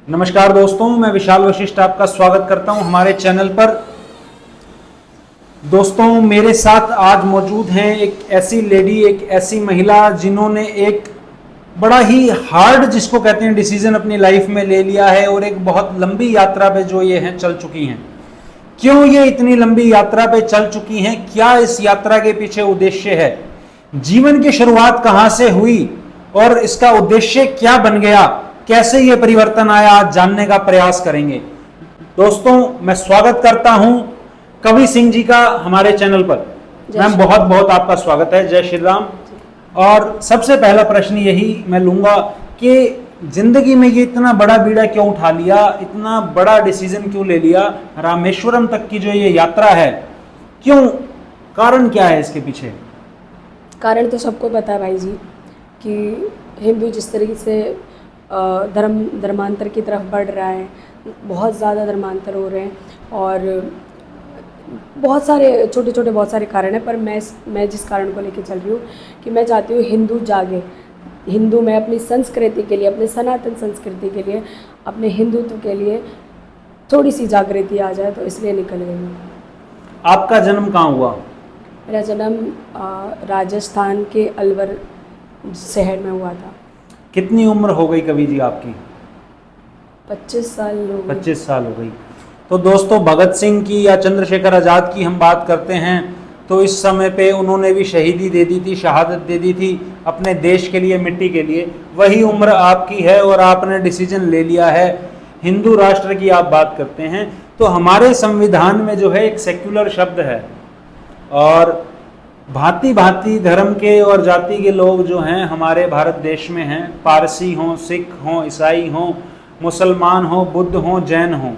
नमस्कार दोस्तों, मैं विशाल वशिष्ठ आपका स्वागत करता हूं हमारे चैनल पर। दोस्तों, मेरे साथ आज मौजूद हैं एक ऐसी लेडी, एक ऐसी महिला जिन्होंने एक बड़ा ही हार्ड, जिसको कहते हैं, डिसीजन अपनी लाइफ में ले लिया है और एक बहुत लंबी यात्रा पे जो ये हैं चल चुकी हैं। क्यों ये इतनी लंबी यात्रा पे चल चुकी हैं, क्या इस यात्रा के पीछे उद्देश्य है, जीवन की शुरुआत कहां से हुई और इसका उद्देश्य क्या बन गया, कैसे ये परिवर्तन आया, आज जानने का प्रयास करेंगे। दोस्तों, मैं स्वागत करता हूं कवि सिंह जी का हमारे चैनल पर। मैम, बहुत बहुत आपका स्वागत है। जय श्री राम। और सबसे पहला प्रश्न यही मैं लूंगा कि जिंदगी में ये इतना बड़ा बीड़ा क्यों उठा लिया, इतना बड़ा डिसीजन क्यों ले लिया, रामेश्वरम तक की जो ये यात्रा है, क्यों, कारण क्या है इसके पीछे? कारण तो सबको पता है भाई जी कि हिंदू जिस तरीके से धर्मांतर की तरफ बढ़ रहा है, बहुत ज़्यादा धर्मांतर हो रहे हैं और बहुत सारे छोटे छोटे बहुत सारे कारण हैं। पर मैं जिस कारण को लेकर चल रही हूँ कि मैं चाहती हूँ हिंदू जागे, हिंदू में अपनी संस्कृति के लिए, अपने सनातन संस्कृति के लिए, अपने हिंदुत्व के लिए थोड़ी सी जागृति आ जाए, तो इसलिए निकल गई हूँ। आपका जन्म कहाँ हुआ? मेरा जन्म राजस्थान के अलवर शहर में हुआ था। कितनी उम्र हो गई कवि जी आपकी? 25 साल हो गई। 25 साल हो गई। तो दोस्तों, भगत सिंह की या चंद्रशेखर आज़ाद की हम बात करते हैं तो इस समय पे उन्होंने भी शहीदी दे दी थी, शहादत दे दी थी अपने देश के लिए, मिट्टी के लिए। वही उम्र आपकी है और आपने डिसीजन ले लिया है। हिंदू राष्ट्र की आप बात करते हैं तो हमारे संविधान में जो है एक सेक्युलर शब्द है और भांति भांति धर्म के और जाति के लोग जो हैं हमारे भारत देश में हैं, पारसी हों, सिख हों, ईसाई हों, मुसलमान हों, बुद्ध हों, जैन हों।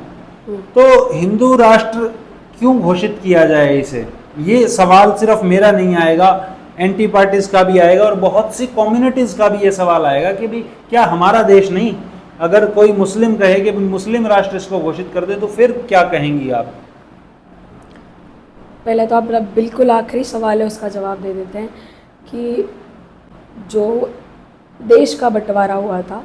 तो हिंदू राष्ट्र क्यों घोषित किया जाए इसे? ये सवाल सिर्फ मेरा नहीं आएगा, एंटी पार्टीज का भी आएगा और बहुत सी कम्युनिटीज का भी ये सवाल आएगा कि भी क्या हमारा देश नहीं? अगर कोई मुस्लिम कहे कि मुस्लिम राष्ट्र इसको घोषित कर दे तो फिर क्या कहेंगी आप? पहले तो आप बिल्कुल आखिरी सवाल है उसका जवाब दे देते हैं कि जो देश का बंटवारा हुआ था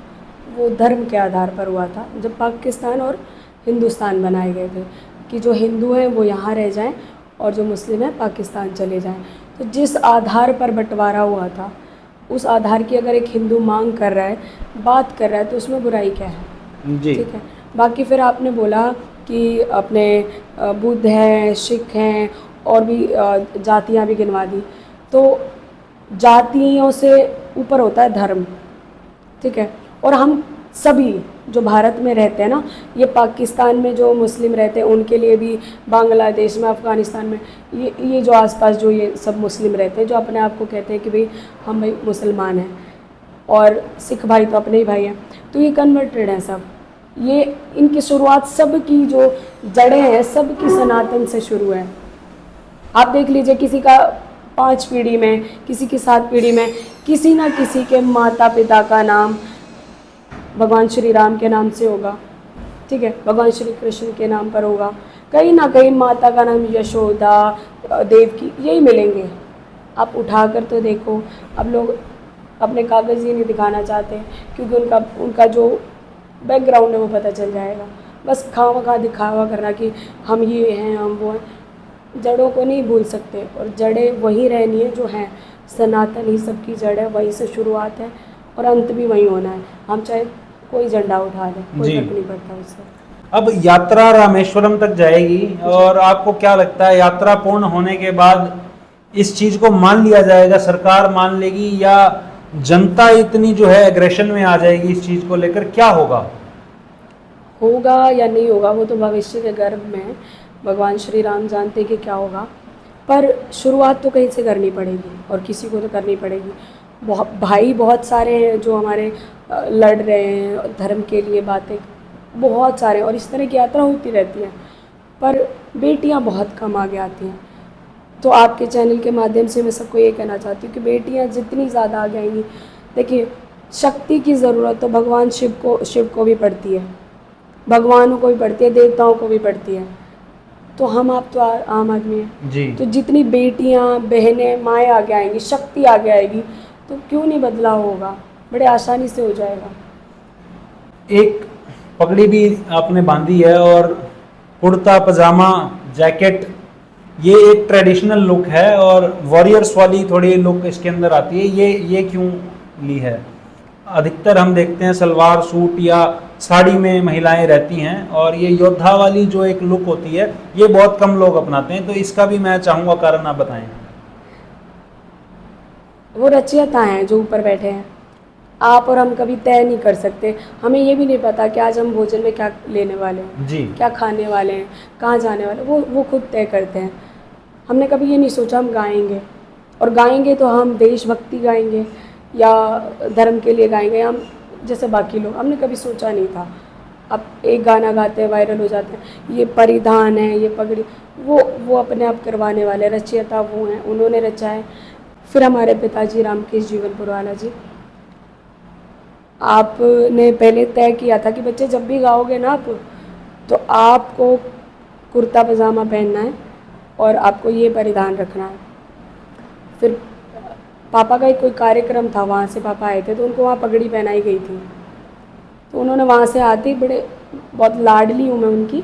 वो धर्म के आधार पर हुआ था, जब पाकिस्तान और हिंदुस्तान बनाए गए थे कि जो हिंदू हैं वो यहाँ रह जाएं और जो मुस्लिम हैं पाकिस्तान चले जाएं। तो जिस आधार पर बंटवारा हुआ था उस आधार की अगर एक हिंदू मांग कर रहा है, बात कर रहा है, तो उसमें बुराई क्या है? जी। ठीक है। बाकी फिर आपने बोला कि अपने बुद्ध हैं, सिख हैं और भी जातियां भी गिनवा दी। तो जातियों से ऊपर होता है धर्म, ठीक है। और हम सभी जो भारत में रहते हैं ना, ये पाकिस्तान में जो मुस्लिम रहते हैं उनके लिए भी, बांग्लादेश में, अफ़गानिस्तान में, ये जो आसपास जो ये सब मुस्लिम रहते हैं, जो अपने आप को कहते हैं कि भाई हम भाई मुसलमान हैं, और सिख भाई तो अपने ही भाई हैं, तो ये कन्वर्टेड हैं सब। ये इनकी शुरुआत, सब की जो जड़ें हैं सब की सनातन से शुरू है। आप देख लीजिए, किसी का 5 पीढ़ी में, किसी की 7 पीढ़ी में, किसी ना किसी के माता पिता का नाम भगवान श्री राम के नाम से होगा, ठीक है, भगवान श्री कृष्ण के नाम पर होगा, कहीं ना कहीं माता का नाम यशोदा, देवकी, यही मिलेंगे। आप उठाकर तो देखो। अब लोग अपने कागज़ ही नहीं दिखाना चाहते क्योंकि उनका जो बैकग्राउंड है वो पता चल जाएगा। बस खामखा दिखावा करना कि हम ये हैं, हम वो हैं। जड़ों को नहीं भूल सकते और जड़ें वही रहनी है जो हैं। सनातन ही सबकी जड़ है, वहीं से शुरुआत है और अंत भी वहीं होना है। हम चाहे कोई झंडा उठा लें, कोई फर्क नहीं पड़ता उससे। अब यात्रा रामेश्वरम तक जाएगी और आपको क्या लगता है, यात्रा पूर्ण होने के बाद इस चीज़ को मान लिया जाएगा, सरकार मान लेगी, या जनता इतनी जो है एग्रेशन में आ जाएगी इस चीज़ को लेकर? क्या होगा? होगा या नहीं होगा वो तो भविष्य के गर्भ में है, भगवान श्री राम जानते कि क्या होगा। पर शुरुआत तो कहीं से करनी पड़ेगी और किसी को तो करनी पड़ेगी। बहुत सारे हैं जो हमारे लड़ रहे हैं धर्म के लिए, बातें बहुत सारे, और इस तरह की यात्रा होती रहती है, पर बेटियां बहुत कम आगे आती हैं। तो आपके चैनल के माध्यम से मैं सबको ये कहना चाहती हूँ कि बेटियां जितनी ज़्यादा आगे आएंगी, देखिए शक्ति की ज़रूरत तो भगवान शिव को भी पड़ती है, भगवानों को भी पड़ती है, देवताओं को भी पड़ती है। तो हम आप तो आम आदमी हैं जी। तो जितनी बेटियां, बहनें, माएँ आगे आएंगी, शक्ति आगे आएगी, तो क्यों नहीं बदलाव होगा, बड़े आसानी से हो जाएगा। एक पगड़ी भी आपने बांधी है और कुर्ता पजामा जैकेट, ये एक ट्रेडिशनल लुक है और वॉरियर्स वाली थोड़ी लुक इसके अंदर आती है। ये क्यों ली है? अधिकतर हम देखते हैं सलवार सूट या साड़ी में महिलाएं रहती हैं और ये योद्धा वाली जो एक लुक होती है ये बहुत कम लोग अपनाते हैं, तो इसका भी मैं चाहूँगा कारण आप बताएं। वो रचयिता हैं जो ऊपर बैठे हैं, आप और हम कभी तय नहीं कर सकते। हमें ये भी नहीं पता कि आज हम भोजन में क्या लेने वाले हैं, जी क्या खाने वाले हैं, कहाँ जाने वाले, वो खुद तय करते हैं। हमने कभी ये नहीं सोचा हम गाएंगे, और गाएंगे तो हम देशभक्ति गाएंगे या धर्म के लिए गाएंगे, हम जैसे बाकी लोग, हमने कभी सोचा नहीं था। अब एक गाना गाते हैं वायरल हो जाते हैं, ये परिधान है, ये पगड़ी, वो अपने आप करवाने वाले रचयिता वो हैं, उन्होंने रचा है। फिर हमारे पिताजी रामकेश जीवन पुरवाला जी, आपने पहले तय किया था कि बच्चे जब भी गाओगे ना आप, तो आपको कुर्ता पजामा पहनना है और आपको ये परिधान रखना है। फिर पापा का एक कोई कार्यक्रम था, वहाँ से पापा आए थे तो उनको वहाँ पगड़ी पहनाई गई थी, तो उन्होंने वहाँ से आते ही बहुत लाडली हूँ मैं उनकी,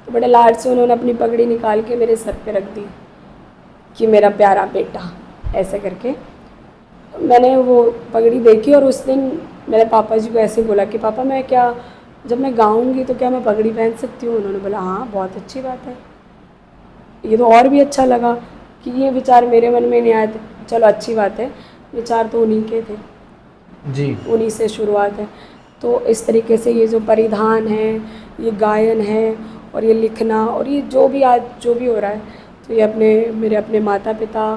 तो बड़े लाड से उन्होंने अपनी पगड़ी निकाल के मेरे सर पे रख दी कि मेरा प्यारा बेटा, ऐसे करके। मैंने वो पगड़ी देखी और उस दिन मेरे पापा जी को ऐसे बोला कि पापा मैं क्या, जब मैं गाऊंगी तो क्या मैं पगड़ी पहन सकती हूँ? उन्होंने बोला हाँ बहुत अच्छी बात है। ये तो और भी अच्छा लगा कि ये विचार मेरे मन में नहीं आए थे। चलो अच्छी बात है, विचार तो उन्हीं के थे जी, उन्हीं से शुरुआत है। तो इस तरीके से ये जो परिधान है, ये गायन है और ये लिखना और ये जो भी आज जो भी हो रहा है, तो ये मेरे अपने माता पिता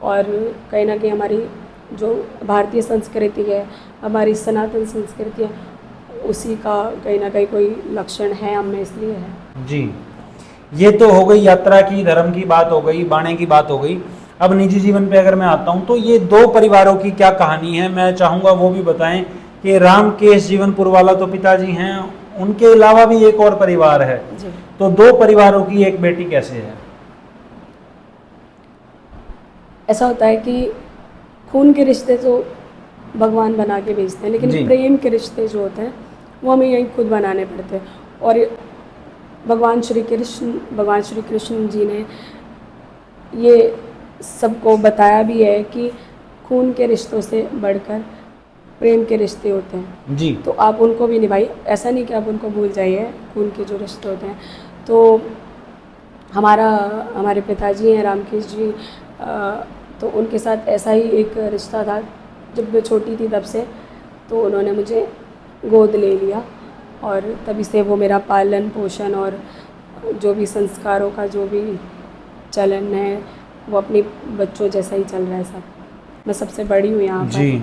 और कहीं ना कहीं हमारी जो भारतीय संस्कृति है, हमारी सनातन संस्कृति है, उसी का कहीं ना कहीं कोई लक्षण है हम में, इसलिए है। जी। ये तो हो गई यात्रा की, धर्म की बात हो गई, बाणे की बात हो गई। अब निजी जीवन पे अगर मैं आता हूँ तो ये दो परिवारों की क्या कहानी है, मैं चाहूँगा वो भी बताएं कि रामकेश जीवन पुरवाला तो पिताजी हैं, उनके अलावा भी एक और परिवार है, जी। तो दो परिवारों की एक बेटी कैसे है? ऐसा होता है कि खून के रिश्ते तो भगवान बना के भेजते हैं, जी। लेकिन प्रेम के रिश्ते जो होते हैं वो हमें यहीं खुद बनाने पड़ते हैं। और भगवान श्री कृष्ण जी ने ये सबको बताया भी है कि खून के रिश्तों से बढ़कर प्रेम के रिश्ते होते हैं, जी। तो आप उनको भी निभाइए। ऐसा नहीं कि आप उनको भूल जाइए, खून के जो रिश्ते होते हैं। तो हमारे पिताजी हैं रामकेश जी, तो उनके साथ ऐसा ही एक रिश्ता था जब मैं छोटी थी तब से, तो उन्होंने मुझे गोद ले लिया और तभी से वो मेरा पालन पोषण और जो भी संस्कारों का जो भी चलन है वो अपने बच्चों जैसा ही चल रहा है सब। मैं सबसे बड़ी हूँ यहाँ पर। जी।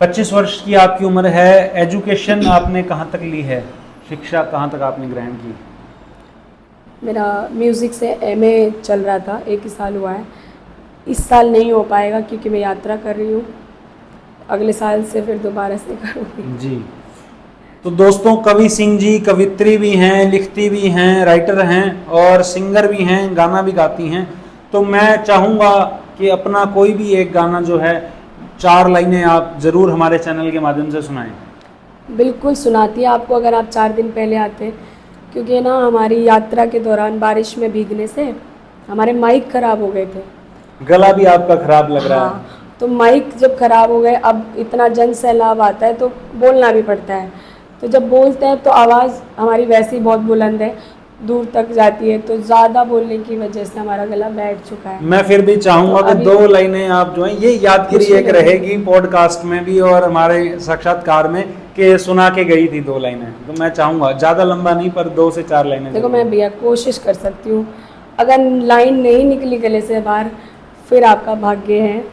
25 वर्ष की आपकी उम्र है, एजुकेशन आपने कहाँ तक ली है, शिक्षा कहाँ तक आपने ग्रहण की? मेरा म्यूज़िक से एमए चल रहा था, 1 ही साल हुआ है। इस साल नहीं हो पाएगा क्योंकि मैं यात्रा कर रही हूँ, अगले साल से फिर दोबारा से करूँगी। जी। तो दोस्तों कवि सिंह जी कवित्री भी हैं, लिखती भी हैं, राइटर हैं और सिंगर भी हैं, गाना भी गाती हैं। तो मैं चाहूँगा कि अपना कोई भी एक गाना जो है 4 लाइनें आप ज़रूर हमारे चैनल के माध्यम से सुनाएं। बिल्कुल सुनाती है आपको, अगर आप 4 दिन पहले आते, क्योंकि ना हमारी यात्रा के दौरान बारिश में भीगने से हमारे माइक ख़राब हो गए थे। गला भी आपका खराब लग रहा है। हाँ, तो माइक जब ख़राब हो गए, अब इतना जन सैलाब आता है तो बोलना भी पड़ता है, तो जब बोलते हैं तो आवाज़ हमारी वैसे ही बहुत बुलंद है, दूर तक जाती है, तो ज़्यादा बोलने की वजह से हमारा गला बैठ चुका है। मैं फिर भी चाहूँगा तो कि 2 लाइनें आप जो हैं ये यादगिरी एक रहेगी पॉडकास्ट में भी और हमारे साक्षात्कार में कि सुना के गई थी 2 लाइनें। तो मैं चाहूँगा ज़्यादा लंबा नहीं पर 2 से 4 लाइनें। देखो मैं भैया कोशिश कर सकती हूँ, अगर लाइन नहीं निकली गले से बाहर फिर आपका भाग्य है,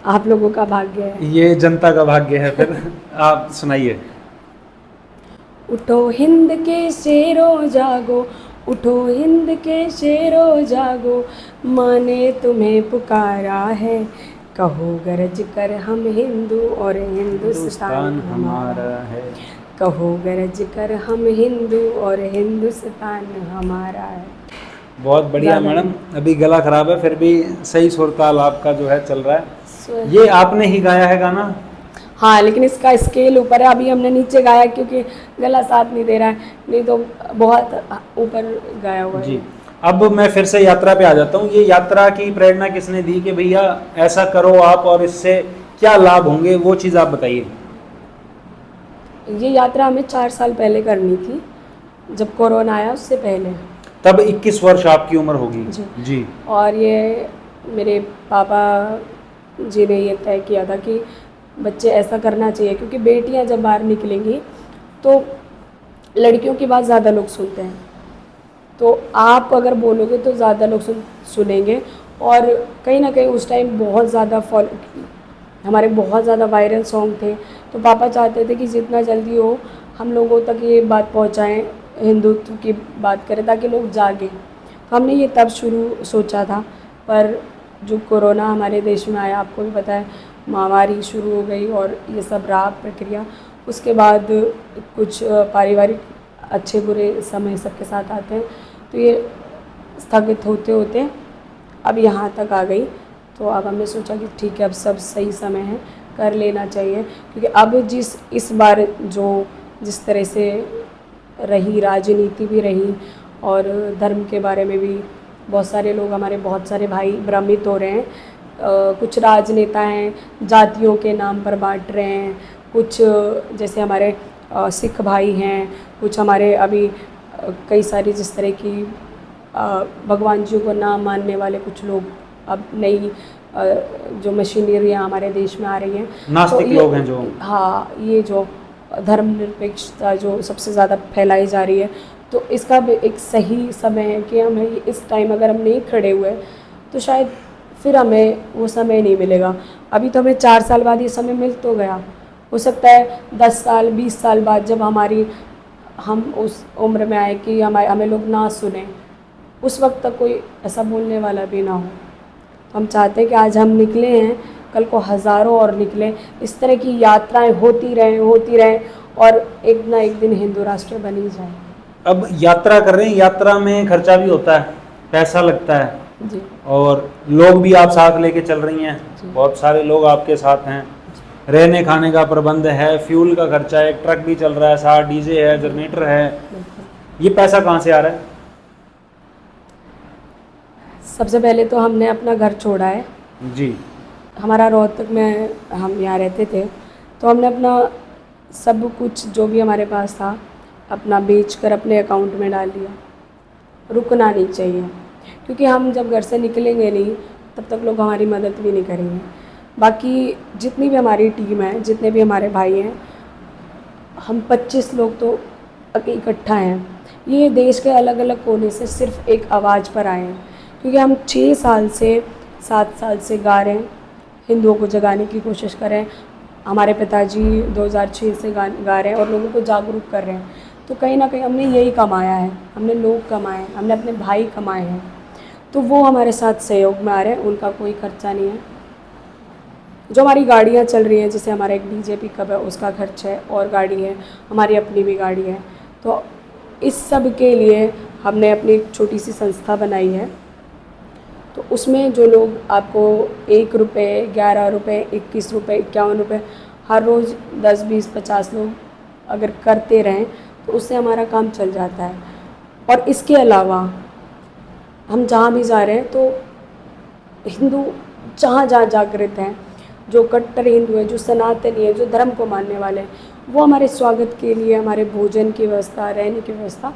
आप लोगों का भाग्य है, ये जनता का भाग्य है। फिर आप सुनाइए। उठो हिंद के शेरों जागो, उठो हिंद के शेरों जागो, माँ ने तुम्हें पुकारा है, कहो गरज कर हम हिंदू और हिंदुस्तान हमारा है। कहो गरज कर हम हिंदू और हिंदुस्तान हमारा है। बहुत बढ़िया मैडम, अभी गला खराब है फिर भी सही सुर ताल आपका जो है चल रहा है। ये आपने ही गाया है गाना? हाँ, लेकिन इसका स्केल ऊपर है। अभी हमने नीचे गाया क्योंकि गला साथ नहीं दे रहा है, नहीं तो बहुत ऊपर गाया हुआ है जी। ये। अब मैं फिर से यात्रा पे आ जाता हूँ। ये यात्रा की प्रेरणा किसने दी कि भैया ऐसा करो आप और इससे क्या लाभ होंगे, वो चीज़ आप बताइए। ये यात्रा हमें 4 साल पहले करनी थी, जब कोरोना आया उससे पहले। तब 21 वर्ष आपकी उम्र होगी। जी। जी। और ये मेरे पापा जी ने ये तय किया था कि बच्चे ऐसा करना चाहिए, क्योंकि बेटियां जब बाहर निकलेंगी तो लड़कियों की बात ज़्यादा लोग सुनते हैं। तो आप अगर बोलोगे तो ज़्यादा लोग सुनेंगे। और कहीं ना कहीं उस टाइम बहुत ज़्यादा हमारे बहुत ज़्यादा वायरल सॉन्ग थे। तो पापा चाहते थे कि जितना जल्दी हो हम लोगों तक ये बात पहुंचाएं, हिंदुत्व की बात करें, ताकि लोग जागें। तो हमने ये तब शुरू सोचा था, पर जो कोरोना हमारे देश में आया, आपको भी पता है, महामारी शुरू हो गई और ये सब रहा प्रक्रिया। उसके बाद कुछ पारिवारिक अच्छे बुरे समय सबके साथ आते हैं, तो ये स्थगित होते होते अब यहाँ तक आ गई। तो अब हमने सोचा कि ठीक है, अब सब सही समय है, कर लेना चाहिए। क्योंकि अब इस बार जिस तरह से रही, राजनीति भी रही और धर्म के बारे में भी बहुत सारे लोग, हमारे बहुत सारे भाई भ्रमित हो रहे हैं। कुछ राजनेता हैं जातियों के नाम पर बांट रहे हैं, कुछ जैसे हमारे सिख भाई हैं, कुछ हमारे अभी कई सारी जिस तरह की भगवान जी को ना मानने वाले कुछ लोग, अब नई जो मशीनरियाँ हमारे देश में आ रही हैं, नास्तिक लोग हैं जो। हाँ, ये जो धर्मनिरपेक्षता जो सबसे ज़्यादा फैलाई जा रही है, तो इसका भी एक सही समय है कि हमें इस टाइम अगर हम नहीं खड़े हुए तो शायद फिर हमें वो समय नहीं मिलेगा। अभी तो हमें 4 साल बाद ये समय मिल तो गया, हो सकता है 10 साल 20 साल बाद जब हम उस उम्र में आए कि हमें लोग ना सुने, उस वक्त तक कोई ऐसा बोलने वाला भी ना हो। तो हम चाहते हैं कि आज हम निकले हैं, कल को हज़ारों और निकलें, इस तरह की यात्राएं होती रहें और एक ना एक दिन हिंदू राष्ट्र बनी जाए। अब यात्रा कर रहे हैं, यात्रा में खर्चा भी होता है, पैसा लगता है जी। और लोग भी आप साथ लेके चल रही हैं, जी। बहुत सारे लोग आपके साथ हैं, रहने खाने का प्रबंध है, फ्यूल का खर्चा है, एक ट्रक भी चल रहा है, साथ डीजे है, जनरेटर है, ये पैसा कहाँ से आ रहा है? सबसे पहले तो हमने अपना घर छोड़ा है जी। हमारा रोहतक में, हम यहाँ रहते थे, तो हमने अपना सब कुछ जो भी हमारे पास था अपना बेचकर अपने अकाउंट में डाल दिया। रुकना नहीं चाहिए, क्योंकि हम जब घर से निकलेंगे नहीं तब तक लोग हमारी मदद भी नहीं करेंगे। बाकी जितनी भी हमारी टीम है, जितने भी हमारे भाई हैं, हम 25 लोग तो इकट्ठा हैं। ये देश के अलग अलग कोने से सिर्फ एक आवाज़ पर आए हैं, क्योंकि हम 6 साल से 7 साल से गा रहे हैं, हिंदुओं को जगाने की कोशिश कर रहे हैं। हमारे पिताजी 2006 से गा रहे हैं और लोगों को जागरूक कर रहे हैं। तो कहीं ना कहीं हमने यही कमाया है, हमने लोग कमाए हैं, हमने अपने भाई कमाए हैं, तो वो हमारे साथ सहयोग में आ रहे हैं, उनका कोई खर्चा नहीं है। जो हमारी गाड़ियाँ चल रही हैं, जैसे हमारा एक डीजे पिकअप है, उसका खर्च है, और गाड़ी है, हमारी अपनी भी गाड़ी है। तो इस सब के लिए हमने अपनी एक छोटी सी संस्था बनाई है। तो उसमें जो लोग आपको 1 रुपये, 11 रुपये, 21 रुपये, 51 रुपये हर रोज़ 10, 20, 50 लोग अगर करते रहें तो उससे हमारा काम चल जाता है। और इसके अलावा हम जहाँ भी जा रहे हैं तो हिंदू जहाँ जहाँ जागृत हैं, जो कट्टर हिंदू हैं, जो सनातनी है, जो धर्म को मानने वाले हैं, वो हमारे स्वागत के लिए हमारे भोजन की व्यवस्था, रहने की व्यवस्था,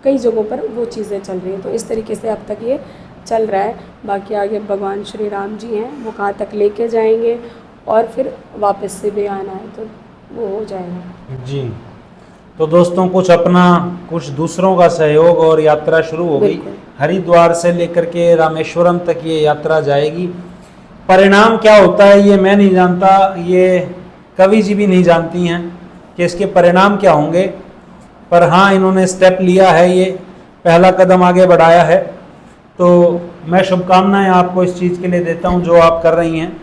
कई जगहों पर वो चीज़ें चल रही हैं। तो इस तरीके से अब तक ये चल रहा है। बाकी आगे भगवान श्री राम जी हैं, वो कहाँ तक लेके जाएंगे और फिर वापस से भी आना है तो वो हो जाएगा। जी। तो दोस्तों, कुछ अपना कुछ दूसरों का सहयोग और यात्रा शुरू हो गई। हरिद्वार से लेकर के रामेश्वरम तक ये यात्रा जाएगी। परिणाम क्या होता है ये मैं नहीं जानता, ये कवि जी भी नहीं जानती हैं कि इसके परिणाम क्या होंगे, पर हाँ, इन्होंने स्टेप लिया है, ये पहला कदम आगे बढ़ाया है। तो मैं शुभकामनाएं आपको इस चीज़ के लिए देता हूं जो आप कर रही हैं।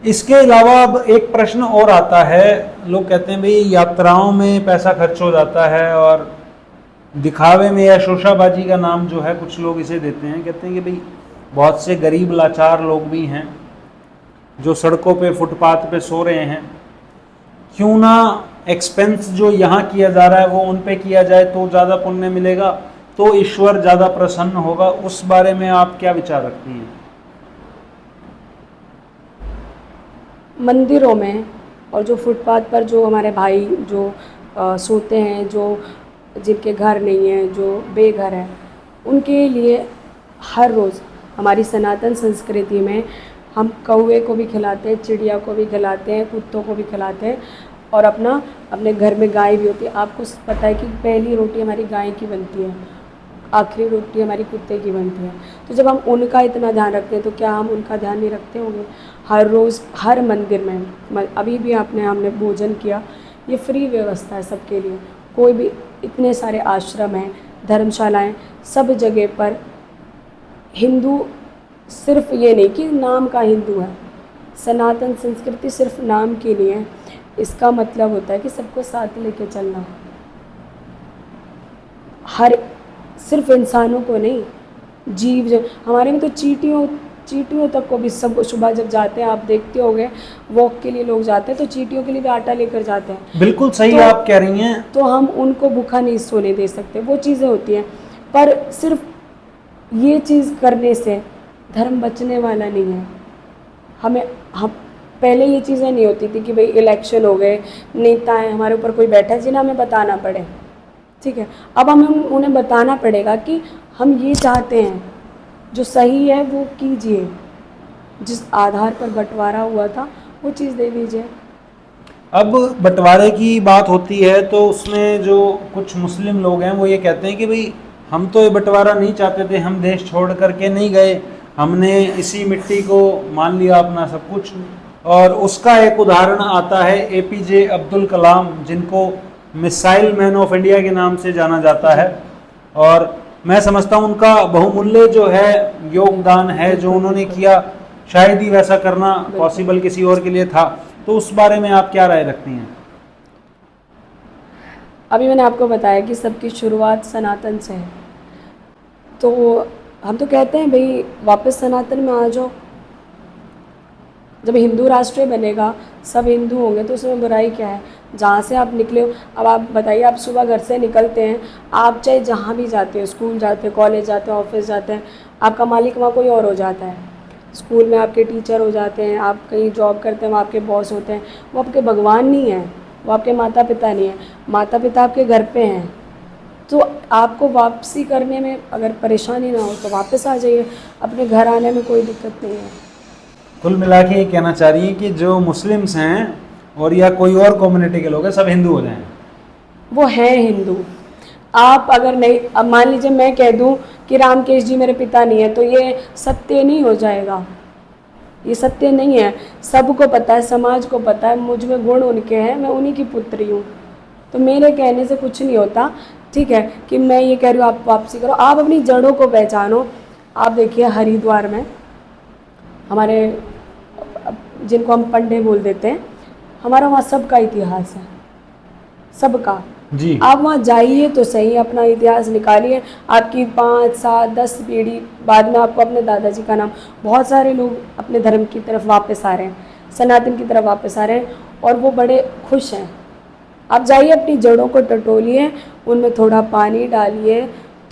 इसके अलावा अब एक प्रश्न और आता है, लोग कहते हैं भाई यात्राओं में पैसा खर्च हो जाता है और दिखावे में या शोशाबाजी का नाम जो है कुछ लोग इसे देते हैं, कहते हैं कि भाई बहुत से गरीब लाचार लोग भी हैं जो सड़कों पे फुटपाथ पे सो रहे हैं, क्यों ना एक्सपेंस जो यहाँ किया जा रहा है वो उन पे किया जाए तो ज़्यादा पुण्य मिलेगा, तो ईश्वर ज़्यादा प्रसन्न होगा। उस बारे में आप क्या विचार रखती हैं? मंदिरों में और जो फुटपाथ पर जो हमारे भाई जो सोते हैं, जो जिनके घर नहीं है, जो बेघर है, उनके लिए हर रोज़ हमारी सनातन संस्कृति में हम कौवे को भी खिलाते हैं, चिड़िया को भी खिलाते हैं, कुत्तों को भी खिलाते हैं, और अपने घर में गाय भी होती है। आपको पता है कि पहली रोटी हमारी गाय की बनती है, आखिरी रोटी हमारी कुत्ते की बनती है। तो जब हम उनका इतना ध्यान रखते हैं तो क्या हम उनका ध्यान नहीं रखते होंगे? हर रोज़ हर मंदिर में अभी भी हमने भोजन किया, ये फ्री व्यवस्था है सबके लिए। कोई भी, इतने सारे आश्रम हैं, धर्मशालाएं, सब जगह पर हिंदू, सिर्फ ये नहीं कि नाम का हिंदू है, सनातन संस्कृति सिर्फ नाम के लिए है। इसका मतलब होता है कि सबको साथ लेके चलना, हर, सिर्फ इंसानों को नहीं, जीव जो हमारे में तो चींटियों तक को भी, सब सुबह जब जाते हैं आप देखते होंगे, वॉक के लिए लोग जाते हैं तो चींटियों के लिए भी आटा लेकर जाते हैं। बिल्कुल सही तो आप कह रही हैं। तो हम उनको भूखा नहीं सोने दे सकते, वो चीज़ें होती हैं। पर सिर्फ ये चीज़ करने से धर्म बचने वाला नहीं है। हम पहले ये चीज़ें नहीं होती थी कि भाई इलेक्शन हो गए, नेता हैं, हमारे ऊपर कोई बैठा है जिन्हें हमें बताना पड़े, ठीक है। अब हमें उन्हें बताना पड़ेगा कि हम ये चाहते हैं, जो सही है वो कीजिए, जिस आधार पर बंटवारा हुआ था वो चीज़ दे दीजिए। अब बंटवारे की बात होती है तो उसमें जो कुछ मुस्लिम लोग हैं वो ये कहते हैं कि भाई हम तो ये बंटवारा नहीं चाहते थे, हम देश छोड़ करके नहीं गए, हमने इसी मिट्टी को मान लिया अपना सब कुछ। और उसका एक उदाहरण आता है एपीजे अब्दुल कलाम, जिनको मिसाइल मैन ऑफ इंडिया के नाम से जाना जाता है। और मैं समझता हूँ उनका बहुमूल्य जो है योगदान है जो उन्होंने किया, शायद ही वैसा करना पॉसिबल किसी और के लिए था। तो उस बारे में आप क्या राय रखती हैं? अभी मैंने आपको बताया कि सबकी शुरुआत सनातन से है, तो हम तो कहते हैं भाई वापस सनातन में आ जाओ। जब हिंदू राष्ट्र बनेगा, सब हिंदू होंगे, तो उसमें बुराई क्या है? जहाँ से आप निकले हो, अब आप बताइए, आप सुबह घर से निकलते हैं, आप चाहे जहाँ भी जाते हो, स्कूल जाते हो, कॉलेज जाते हो, ऑफिस जाते हैं, आपका मालिक वहाँ कोई और हो जाता है। स्कूल में आपके टीचर हो जाते हैं, आप कहीं जॉब करते हैं, वहाँ आपके बॉस होते हैं, वो आपके भगवान नहीं हैं, वो आपके माता पिता नहीं हैं। माता पिता आपके घर पे हैं, तो आपको वापसी करने में अगर परेशानी ना हो तो वापस आ जाइए, अपने घर आने में कोई दिक्कत नहीं है। कुल मिला के ये कहना चाह रही हैं कि जो मुस्लिम्स हैं और या कोई और कम्युनिटी के लोग हैं, सब हिंदू हो जाएं। वो हैं हिंदू। आप अगर नहीं, अब मान लीजिए मैं कह दूं कि रामकेश जी मेरे पिता नहीं है, तो ये सत्य नहीं हो जाएगा, ये सत्य नहीं है। सबको पता है, समाज को पता है, मुझ में गुण उनके हैं, मैं उन्हीं की पुत्री हूँ, तो मेरे कहने से कुछ नहीं होता, ठीक है। कि मैं ये कह रही हूँ आप वापसी करो, आप अपनी जड़ों को पहचानो। आप देखिए हरिद्वार में हमारे, जिनको हम पंडे बोल देते हैं, हमारा वहाँ सबका इतिहास है, सबका जी। आप वहाँ जाइए तो सही, अपना इतिहास निकालिए। आपकी 5, 7, 10 पीढ़ी बाद में आपको अपने दादाजी का नाम, बहुत सारे लोग अपने धर्म की तरफ वापस आ रहे हैं, सनातन की तरफ वापस आ रहे हैं, और वो बड़े खुश हैं। आप जाइए, अपनी जड़ों को टटोलिए, उनमें थोड़ा पानी डालिए,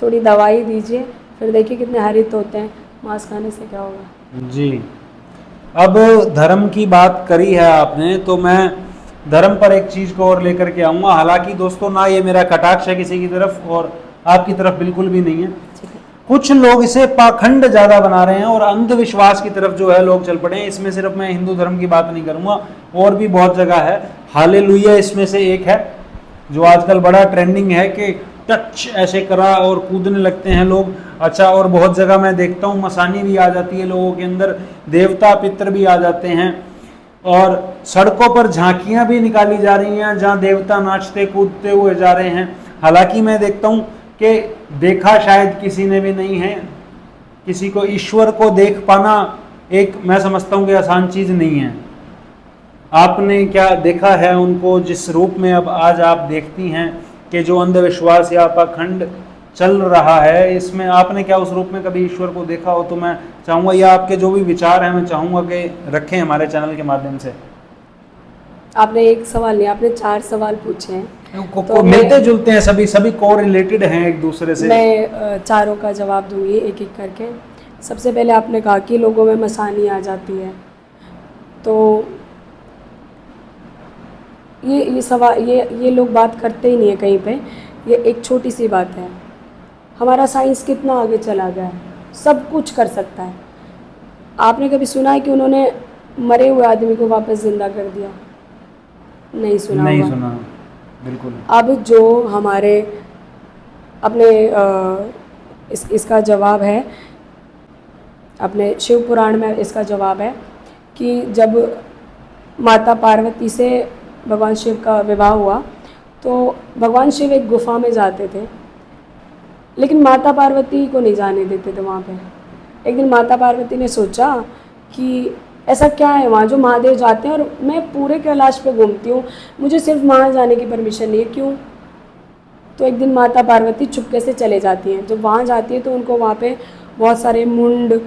थोड़ी दवाई दीजिए, फिर देखिए कितने हरित होते हैं। मांस खाने से क्या होगा? जी। अब धर्म की बात करी है आपने, तो मैं धर्म पर एक चीज़ को और लेकर के आऊँगा। हालांकि दोस्तों, ना ये मेरा कटाक्ष है किसी की तरफ और आपकी तरफ बिल्कुल भी नहीं है। कुछ लोग इसे पाखंड ज़्यादा बना रहे हैं और अंधविश्वास की तरफ जो है लोग चल पड़े हैं। इसमें सिर्फ मैं हिंदू धर्म की बात नहीं करूँगा, और भी बहुत जगह है। हालेलुया इसमें से एक है जो आजकल बड़ा ट्रेंडिंग है कि टच ऐसे करा और कूदने लगते हैं लोग। अच्छा, और बहुत जगह मैं देखता हूँ मसानी भी आ जाती है लोगों के अंदर, देवता पितर भी आ जाते हैं, और सड़कों पर झांकियां भी निकाली जा रही हैं जहां देवता नाचते कूदते हुए जा रहे हैं। हालांकि मैं देखता हूं कि देखा शायद किसी ने भी नहीं है। किसी को ईश्वर को देख पाना एक, मैं समझता हूं कि आसान चीज नहीं है। आपने क्या देखा है उनको जिस रूप में अब आज आप देखती हैं कि जो अंधविश्वास या पाखंड चल रहा है, इसमें आपने क्या उस रूप में कभी ईश्वर को देखा हो? तो मैं चाहूँगा, या आपके जो भी विचार हैं मैं चाहूँगा कि रखें हमारे चैनल के माध्यम से। आपने एक सवाल नहीं, आपने 4 सवाल पूछे हैं। तो मिलते जुलते हैं, सभी सभी को रिलेटेड हैं एक दूसरे से। मैं चारों का जवाब दूंगी एक एक करके। सबसे पहले आपने कहा कि लोगों में मसानी आ जाती है, तो ये सवाल ये लोग बात करते ही नहीं है कहीं पे। ये एक छोटी सी बात है। हमारा साइंस कितना आगे चला गया है, सब कुछ कर सकता है। आपने कभी सुना है कि उन्होंने मरे हुए आदमी को वापस ज़िंदा कर दिया? नहीं सुना नहीं होगा। सुना, बिल्कुल। अब जो हमारे अपने इसका जवाब है, अपने शिव पुराण में इसका जवाब है कि जब माता पार्वती से भगवान शिव का विवाह हुआ तो भगवान शिव एक गुफा में जाते थे, लेकिन माता पार्वती को नहीं जाने देते थे वहाँ पे। एक दिन माता पार्वती ने सोचा कि ऐसा क्या है वहाँ जो महादेव जाते हैं और मैं पूरे कैलाश पे घूमती हूँ, मुझे सिर्फ वहाँ जाने की परमिशन नहीं है, क्यों? तो एक दिन माता पार्वती चुपके से चले जाती हैं। जब वहाँ जाती है तो उनको वहाँ पे बहुत सारे मुंड,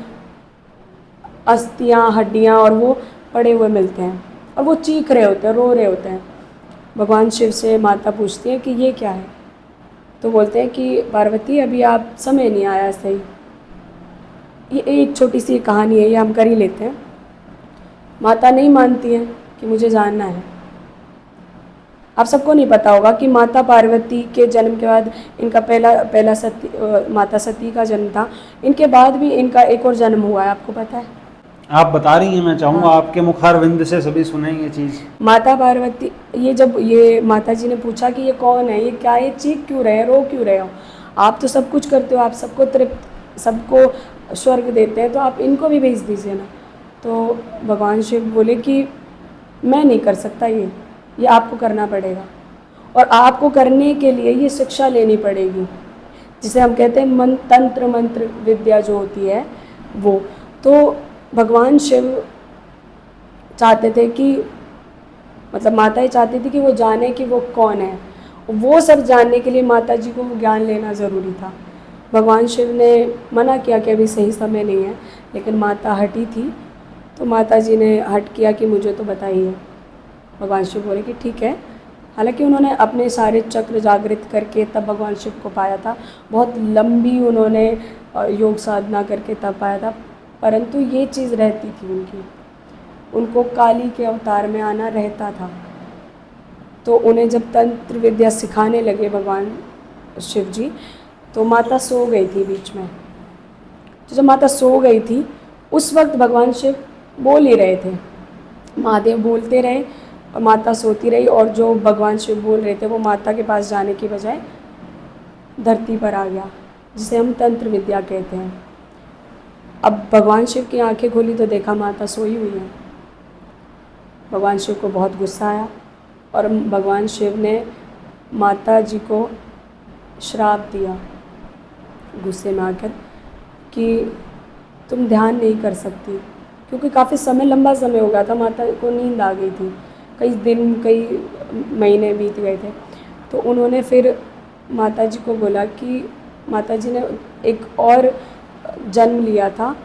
अस्थियाँ, हड्डियाँ और वो पड़े हुए मिलते हैं और वो चीख रहे होते हैं, रो रहे होते हैं। भगवान शिव से माता पूछती है कि ये क्या है? तो बोलते हैं कि पार्वती अभी आप समय नहीं आया सही। ये एक छोटी सी कहानी है, ये हम कर ही लेते हैं। माता नहीं मानती है कि मुझे जानना है। आप सबको नहीं पता होगा कि माता पार्वती के जन्म के बाद इनका पहला माता सती का जन्म था। इनके बाद भी इनका एक और जन्म हुआ है, आपको पता है? आप बता रही हैं, मैं चाहूँगा हाँ। आपके मुखारविंद से सभी सुनेंगे चीज़। माता पार्वती, जब ये माता जी ने पूछा कि ये कौन है, ये क्या, ये चीख क्यों रहे, रो क्यों रहे हो? आप तो सब कुछ करते हो, आप सबको तृप्त, सबको स्वर्ग देते हैं, तो आप इनको भी भेज दीजिए ना। तो भगवान शिव बोले कि मैं नहीं कर सकता, ये आपको करना पड़ेगा और आपको करने के लिए ये शिक्षा लेनी पड़ेगी, जिसे हम कहते हैं तंत्र मंत्र विद्या जो होती है वो। तो भगवान शिव चाहते थे कि, मतलब माता ही चाहती थी कि वो जाने कि वो कौन है। वो सब जानने के लिए माता जी को ज्ञान लेना ज़रूरी था। भगवान शिव ने मना किया कि अभी सही समय नहीं है, लेकिन माता हटी थी, तो माता जी ने हट किया कि मुझे तो बताइए। भगवान शिव बोले कि ठीक है। हालांकि उन्होंने अपने सारे चक्र जागृत करके तब भगवान शिव को पाया था, बहुत लंबी उन्होंने योग साधना करके तब पाया था, परंतु ये चीज़ रहती थी उनको काली के अवतार में आना रहता था। तो उन्हें जब तंत्र विद्या सिखाने लगे भगवान शिव जी, तो माता सो गई थी बीच में। तो जब माता सो गई थी उस वक्त भगवान शिव बोल ही रहे थे, महादेव बोलते रहे और माता सोती रही, और जो भगवान शिव बोल रहे थे वो माता के पास जाने की बजाय धरती पर आ गया, जिसे हम तंत्र विद्या कहते हैं। अब भगवान शिव की आंखें खोली तो देखा माता सोई हुई है। भगवान शिव को बहुत गुस्सा आया और भगवान शिव ने माता जी को श्राप दिया गुस्से में आकर कि तुम ध्यान नहीं कर सकती, क्योंकि काफ़ी समय, लंबा समय हो गया था, माता को नींद आ गई थी, कई दिन कई महीने बीत गए थे। तो उन्होंने फिर माता जी को बोला कि माता जी ने एक और जन्म लिया था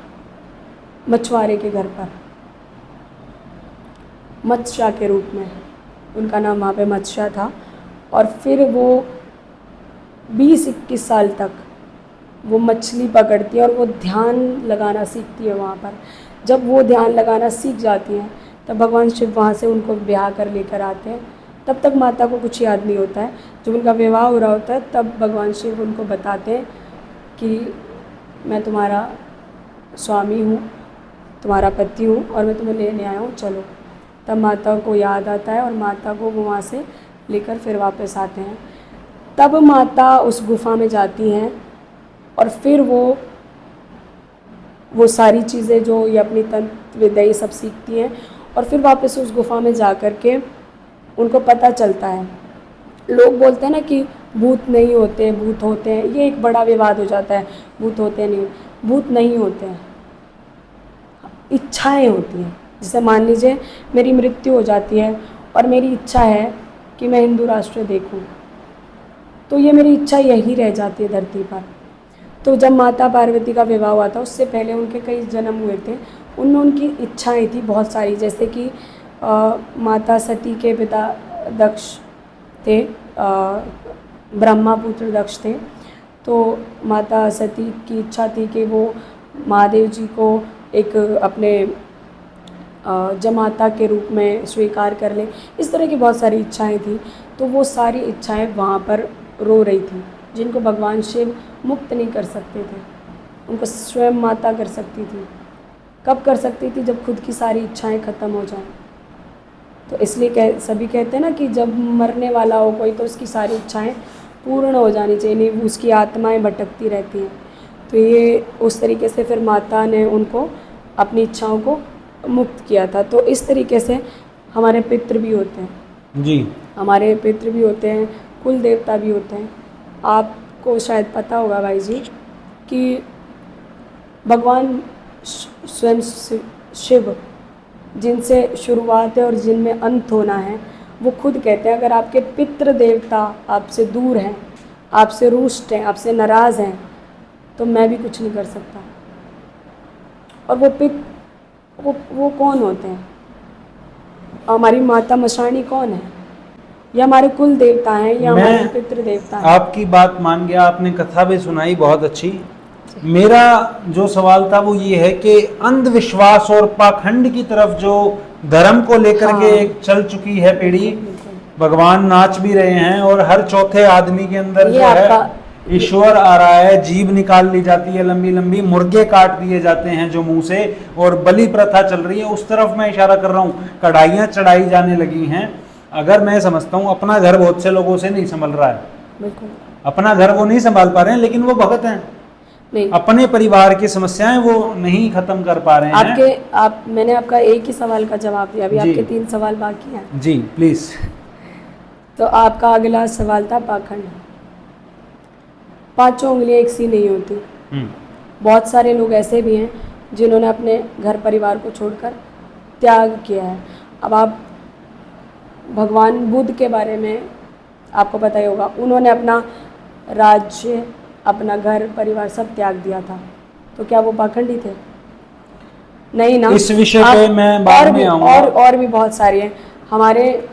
मछुआरे के घर पर, मत्स्या के रूप में, उनका नाम वहाँ पे मत्स्या था। और फिर वो 20-21 साल तक वो मछली पकड़ती है और वो ध्यान लगाना सीखती है वहाँ पर। जब वो ध्यान लगाना सीख जाती हैं तब भगवान शिव वहाँ से उनको ब्याह कर लेकर आते हैं। तब तक माता को कुछ याद नहीं होता है। जब उनका विवाह हो रहा होता है तब भगवान शिव उनको बताते हैं कि मैं तुम्हारा स्वामी हूँ, तुम्हारा पति हूँ और मैं तुम्हें लेने आया हूँ, चलो। तब माता को याद आता है और माता को वो वहाँ से लेकर फिर वापस आते हैं। तब माता उस गुफा में जाती हैं और फिर वो सारी चीज़ें जो ये अपनी तंत्र विद्या ये सब सीखती हैं और फिर वापस उस गुफा में जा कर के उनको पता चलता है। लोग बोलते हैं ना कि भूत नहीं होते, भूत होते हैं, ये एक बड़ा विवाद हो जाता है, भूत होते हैं नहीं, भूत नहीं होते हैं, इच्छाएं होती हैं। जैसे मान लीजिए मेरी मृत्यु हो जाती है और मेरी इच्छा है कि मैं हिंदू राष्ट्र देखूं, तो ये मेरी इच्छा यही रह जाती है धरती पर। तो जब माता पार्वती का विवाह हुआ था उससे पहले उनके कई जन्म हुए थे, उनमें उनकी इच्छाएं थी बहुत सारी, जैसे कि माता सती के पिता दक्ष थे, ब्रह्मा पुत्र दक्ष थे। तो माता सती की इच्छा थी कि वो महादेव जी को एक अपने जमाता के रूप में स्वीकार कर ले। इस तरह की बहुत सारी इच्छाएं थी। तो वो सारी इच्छाएं वहाँ पर रो रही थी, जिनको भगवान शिव मुक्त नहीं कर सकते थे। उनको स्वयं माता कर सकती थी। कब कर सकती थी? जब खुद की सारी इच्छाएं ख़त्म हो जाएं। तो इसलिए सभी कहते हैं ना कि जब मरने वाला हो कोई तो उसकी सारी इच्छाएं पूर्ण हो जानी चाहिए, नहीं उसकी आत्माएं भटकती रहती हैं। तो ये उस तरीके से फिर माता ने उनको अपनी इच्छाओं को मुक्त किया था। तो इस तरीके से हमारे पितृ भी होते हैं जी, हमारे पितृ भी होते हैं, कुल देवता भी होते हैं। आपको शायद पता होगा भाई जी कि भगवान स्वयं शिव, जिनसे शुरुआत है और जिनमें अंत होना है, वो खुद कहते हैं अगर आपके पितृ देवता आपसे दूर हैं, आपसे रुष्ट हैं, आपसे नाराज़ हैं, तो मैं भी कुछ नहीं कर सकता। और वो कौन होते हैं? हमारी माता मशाणी कौन है? या हमारे कुल देवता हैं या हमारे पितृ देवता हैं? आपकी बात मान गया, आपने कथा भी सुनाई बहुत अच्छी। मेरा जो सवाल था वो ये है कि अंधविश्वास और पाखंड की तरफ जो धर्म को लेकर के एक चल चुकी है पीढ़ी, भगवान नाच भी रहे हैं और हर चौथे आदमी के अंदर जो है ईश्वर आ रहा है, जीभ निकाल ली जाती है लंबी लंबी, मुर्गे काट दिए जाते हैं जो मुंह से, और बलि प्रथा चल रही है। उस तरफ मैं इशारा कर रहा हूँ, कढ़ाइयाँ चढ़ाई जाने लगी हैं। अगर मैं समझता हूँ अपना घर बहुत से लोगों से नहीं संभल रहा है, बिल्कुल अपना घर वो नहीं संभाल पा रहे हैं, लेकिन वो भगत हैं, नहीं। अपने परिवार की समस्याएं वो नहीं खत्म कर पा रहे हैं। मैंने आपका एक ही सवाल का जवाब दिया, अभी आपके 3 सवाल बाकी हैं। जी प्लीज। तो आपका अगला सवाल था पाखंड। 5 उंगलियां एक सी नहीं होती। बहुत सारे लोग ऐसे भी हैं जिन्होंने अपने घर परिवार को छोड़कर त्याग किया है। अब आप भगवान बुद्ध के बारे में आपको पता ही होगा, उन्होंने अपना राज्य, अपना घर परिवार सब त्याग दिया था। तो क्या वो पाखंडी थे? नहीं ना। इस विषय पे मैं बाद में आऊंगा। और भी बहुत सारे हैं। हमारे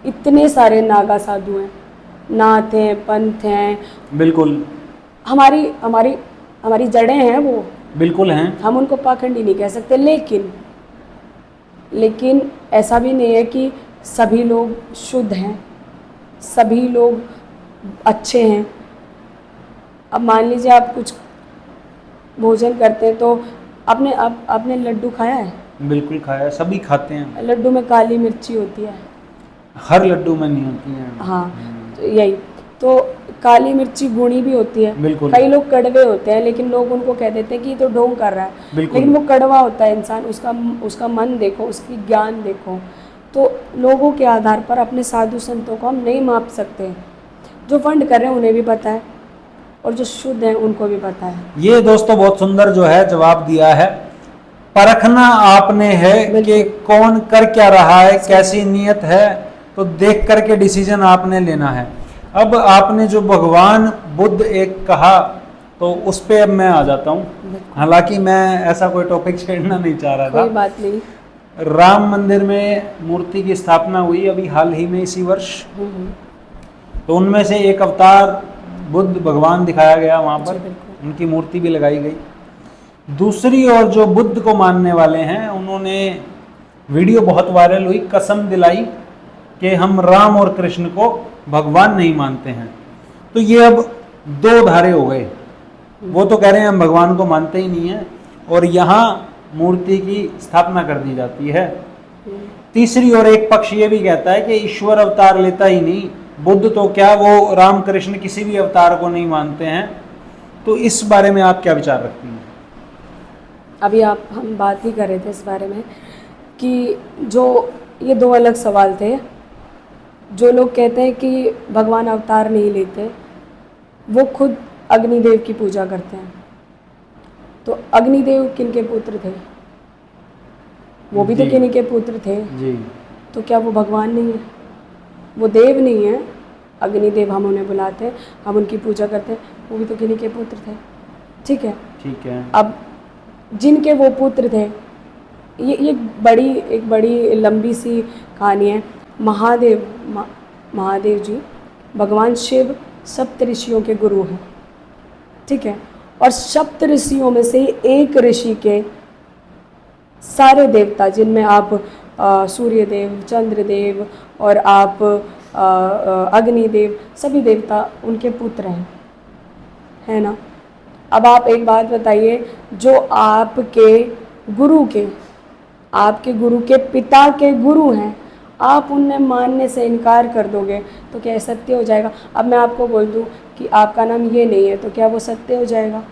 इतने सारे नागा साधु हैं, नाथ हैं, पंथ हैं। बिल्कुल हमारी हमारी हमारी जड़ें हैं वो, बिल्कुल हैं। हम उनको पाखंडी नहीं कह सकते। लेकिन ऐसा भी नहीं है कि सभी लोग शुद्ध हैं, सभी लोग अच्छे हैं। अब मान लीजिए आप कुछ भोजन करते हैं तो आपने लड्डू खाया है? बिल्कुल खाया, सभी खाते हैं। लड्डू में काली मिर्ची होती है, हर लड्डू में नहीं होती है। हाँ, तो यही तो काली मिर्ची गुणी भी होती है। बिल्कुल। कई लोग कड़वे होते हैं, लेकिन लोग उनको कह देते हैं कि ये तो ढोंग कर रहा है, लेकिन वो कड़वा होता है इंसान। उसका मन देखो, उसकी ज्ञान देखो। तो लोगों के आधार पर अपने साधु संतों को हम नहीं माप सकते। जो फंड कर रहे हैं उन्हें भी पता है, और जो शुद्ध हैं उनको भी पता है। ये दोस्तों बहुत सुंदर जो है जवाब दिया है। परखना आपने है कि कौन कर क्या रहा है, कैसी नीयत है, तो देख करके डिसीजन आपने लेना है। अब आपने जो भगवान बुद्ध एक कहा, तो उस पे अब मैं आ जाता हूँ। हालांकि मैं ऐसा कोई टॉपिक छेड़ना नहीं चाह रहा था। कोई बात नहीं। राम मंदिर में मूर्ति की स्थापना हुई अभी हाल ही में इसी वर्ष, तो उनमें से एक अवतार बुद्ध भगवान दिखाया गया वहाँ पर, उनकी मूर्ति भी लगाई गई। दूसरी ओर जो बुद्ध को मानने वाले हैं, उन्होंने वीडियो बहुत वायरल हुई, कसम दिलाई कि हम राम और कृष्ण को भगवान नहीं मानते हैं। तो ये अब 2 धारे हो गए। वो तो कह रहे हैं हम भगवान को मानते ही नहीं हैं, और यहाँ मूर्ति की स्थापना कर दी जाती है। तीसरी ओर एक पक्ष ये भी कहता है कि ईश्वर अवतार लेता ही नहीं, बुद्ध तो क्या, वो राम कृष्ण किसी भी अवतार को नहीं मानते हैं। तो इस बारे में आप क्या विचार रखती हैं? अभी हम बात ही कर रहे थे इस बारे में कि जो ये 2 अलग सवाल थे। जो लोग कहते हैं कि भगवान अवतार नहीं लेते, वो खुद अग्निदेव की पूजा करते हैं। तो अग्निदेव किनके पुत्र थे? वो भी तो किन्हीं के पुत्र थे जी। तो क्या वो भगवान नहीं है? वो देव नहीं है। अग्निदेव हम उन्हें बुलाते हैं, हम उनकी पूजा करते हैं, वो भी तो किन्हीं के पुत्र थे। ठीक है। ठीक है। अब जिनके वो पुत्र थे ये एक बड़ी लंबी सी कहानी है। महादेव जी, भगवान शिव सप्त ऋषियों के गुरु हैं, ठीक है। और सप्त ऋषियों में से एक ऋषि के सारे देवता, जिनमें आप सूर्यदेव, चंद्रदेव और आप अग्निदेव, सभी देवता उनके पुत्र हैं, है ना। अब आप एक बात बताइए, जो आपके गुरु के पिता के गुरु हैं, आप उन्हें मानने से इनकार कर दोगे तो क्या सत्य हो जाएगा? अब मैं आपको बोल दूं कि आपका नाम ये नहीं है, तो क्या वो सत्य हो जाएगा?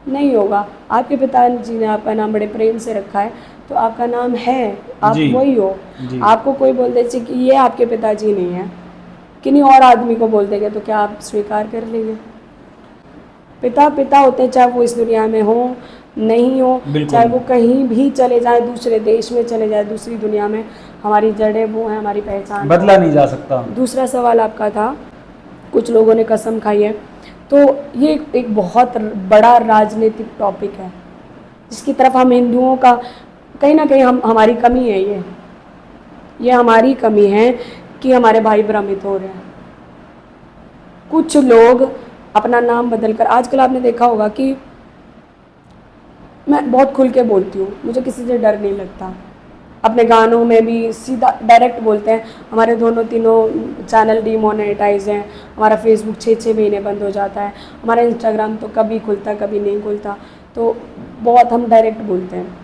नहीं होगा। आपके पिताजी ने आपका नाम बड़े प्रेम से रखा है, तो आपका नाम है, आप जी, वही हो। जी। आपको कोई बोल दे कि ये आपके पिताजी नहीं है, किन्हीं और आदमी को बोल देंगे, तो क्या आप स्वीकार कर लेंगे? पिता पिता होते हैं, चाहे वो इस दुनिया में हो नहीं हो, बिल्कुल। चाहे वो कहीं भी चले जाए, दूसरे देश में चले जाए, दूसरी दुनिया में, हमारी जड़ें वो हैं, हमारी पहचान बदला नहीं जा सकता। दूसरा सवाल आपका था, कुछ लोगों ने कसम खाई है, तो ये एक बहुत बड़ा राजनीतिक टॉपिक है, जिसकी तरफ हम हिंदुओं का कहीं ना कहीं हमारी कमी है। ये हमारी कमी है कि हमारे भाई भ्रमित हो रहे हैं। कुछ लोग अपना नाम बदलकर, आजकल आपने देखा होगा कि मैं बहुत खुल के बोलती हूँ, मुझे किसी से डर नहीं लगता। अपने गानों में भी सीधा डायरेक्ट बोलते हैं। हमारे दोनों तीनों चैनल डीमोनेटाइज हैं, हमारा फेसबुक 6-6 महीने बंद हो जाता है, हमारा इंस्टाग्राम तो कभी खुलता कभी नहीं खुलता, तो बहुत हम डायरेक्ट बोलते हैं।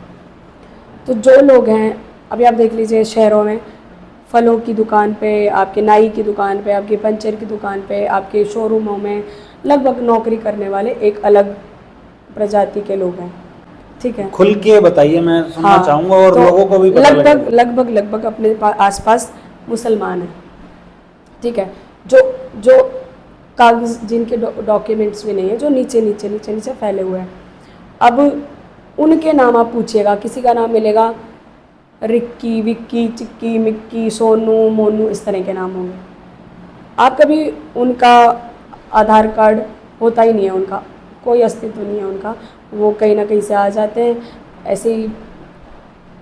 तो जो लोग हैं, अभी आप देख लीजिए शहरों में फलों की दुकान पे, आपके नाई की दुकान पे, आपके पंचर की दुकान पे, आपके शोरूमों में लगभग नौकरी करने वाले एक अलग प्रजाति के लोग हैं, ठीक है। खुल के बताइए, मैं सुनना चाहूँगा और तो लोगों को भी पता लगेगा। लगभग अपने आसपास मुसलमान हैं, ठीक है, जो कागज, जिनके डॉक्यूमेंट्स भी नहीं है, जो नीचे फैले हुए हैं। अब उनके नाम आप पूछिएगा, किसी का नाम मिलेगा रिक्की, विक्की, चिक्की, मिक्की, सोनू, मोनू, इस तरह के नाम होंगे। आप कभी उनका आधार कार्ड होता ही नहीं है, उनका कोई अस्तित्व नहीं है उनका, वो कहीं ना कहीं से आ जाते हैं, ऐसे ही